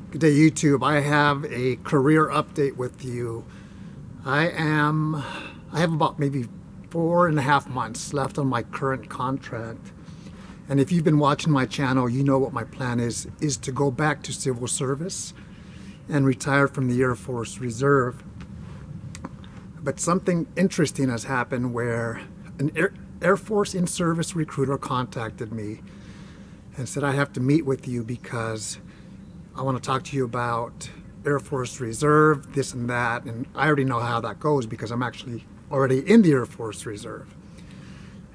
Good day, YouTube. I have a career update with you. I have about maybe 4.5 months left on my current contract. And if you've been watching my channel, you know what my plan is to go back to civil service and retire from the Air Force Reserve. But something interesting has happened where an Air Force in-service recruiter contacted me and said, I have to meet with you because I want to talk to you about Air Force Reserve, this and that. And I already know how that goes because I'm actually already in the Air Force Reserve.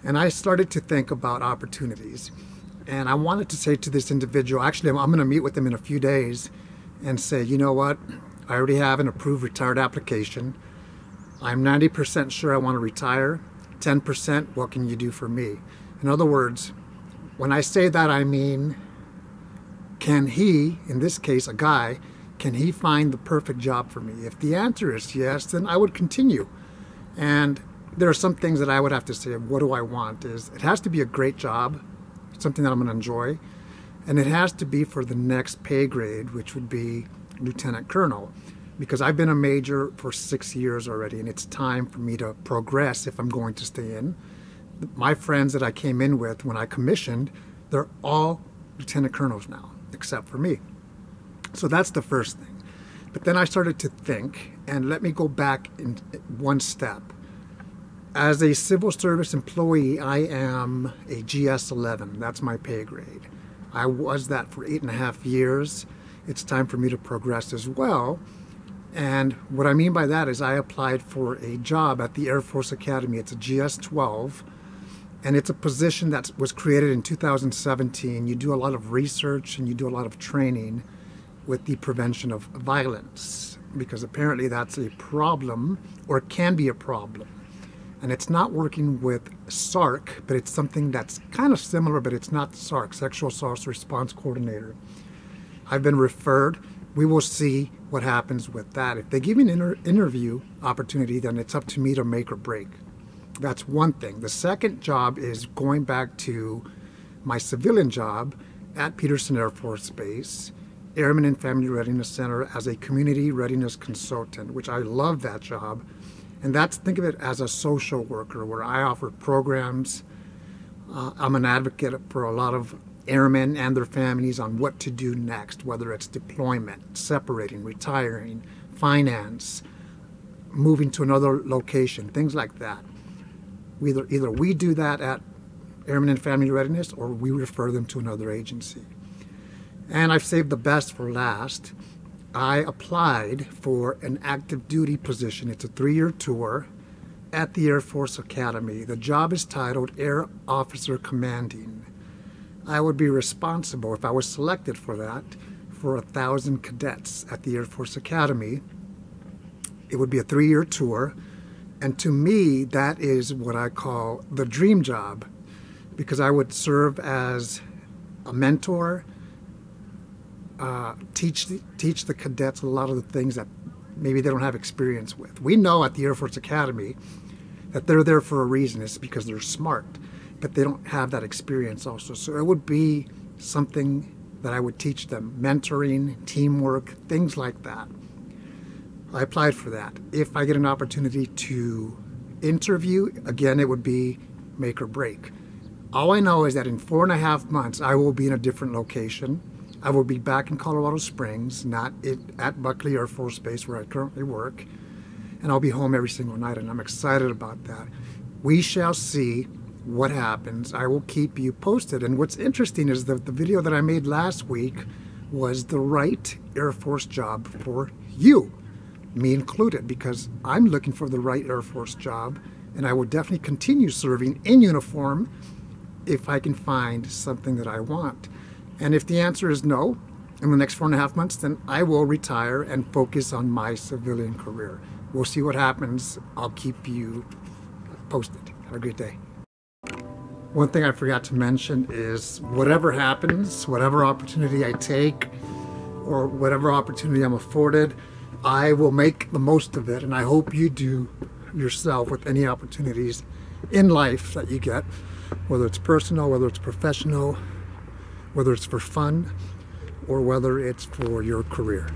And I started to think about opportunities. And I wanted to say to this individual, actually, I'm going to meet with them in a few days and say, you know what? I already have an approved retired application. I'm 90% sure I want to retire. 10%, what can you do for me? In other words, when I say that, I mean, can he, in this case a guy, can he find the perfect job for me? If the answer is yes, then I would continue. And there are some things that I would have to say, what do I want? Is it has to be a great job, something that I'm going to enjoy, and it has to be for the next pay grade, which would be Lieutenant Colonel, because I've been a major for 6 years already, and it's time for me to progress if I'm going to stay in. My friends that I came in with when I commissioned, they're all Lieutenant Colonels now, except for me. So that's the first thing. But then I started to think, and let me go back in one step. As a civil service employee, I am a GS-11. That's my pay grade. I was that for 8.5 years. It's time for me to progress as well. And what I mean by that is I applied for a job at the Air Force Academy. It's a GS-12. And it's a position that was created in 2017. You do a lot of research and you do a lot of training with the prevention of violence, because apparently that's a problem, or it can be a problem. And it's not working with SARC, but it's something that's kind of similar, but it's not SARC, Sexual Assault Response Coordinator. I've been referred. We will see what happens with that. If they give me an interview opportunity, then it's up to me to make or break. That's one thing. The second job is going back to my civilian job at Peterson Air Force Base, Airmen and Family Readiness Center, as a community readiness consultant, which I love that job. And that's, think of it as a social worker where I offer programs. I'm an advocate for a lot of airmen and their families on what to do next, whether it's deployment, separating, retiring, finance, moving to another location, things like that. Either we do that at Airmen and Family Readiness, or we refer them to another agency. And I've saved the best for last. I applied for an active duty position. It's a 3-year tour at the Air Force Academy. The job is titled Air Officer Commanding. I would be responsible, if I was selected for that, for 1,000 cadets at the Air Force Academy. It would be a 3-year tour. And to me, that is what I call the dream job, because I would serve as a mentor, teach the cadets a lot of the things that maybe they don't have experience with. We know at the Air Force Academy that they're there for a reason. It's because they're smart, but they don't have that experience also. So it would be something that I would teach them, mentoring, teamwork, things like that. I applied for that. If I get an opportunity to interview, again, it would be make or break. All I know is that in 4.5 months, I will be in a different location. I will be back in Colorado Springs, not at Buckley Air Force Base where I currently work. And I'll be home every single night, and I'm excited about that. We shall see what happens. I will keep you posted. And what's interesting is that the video that I made last week was the right Air Force job for you, me included, because I'm looking for the right Air Force job, and I will definitely continue serving in uniform if I can find something that I want. And if the answer is no, in the next 4.5 months, then I will retire and focus on my civilian career. We'll see what happens. I'll keep you posted. Have a great day. One thing I forgot to mention is whatever happens, whatever opportunity I take, or whatever opportunity I'm afforded, I will make the most of it, and I hope you do yourself with any opportunities in life that you get, whether it's personal, whether it's professional, whether it's for fun, or whether it's for your career.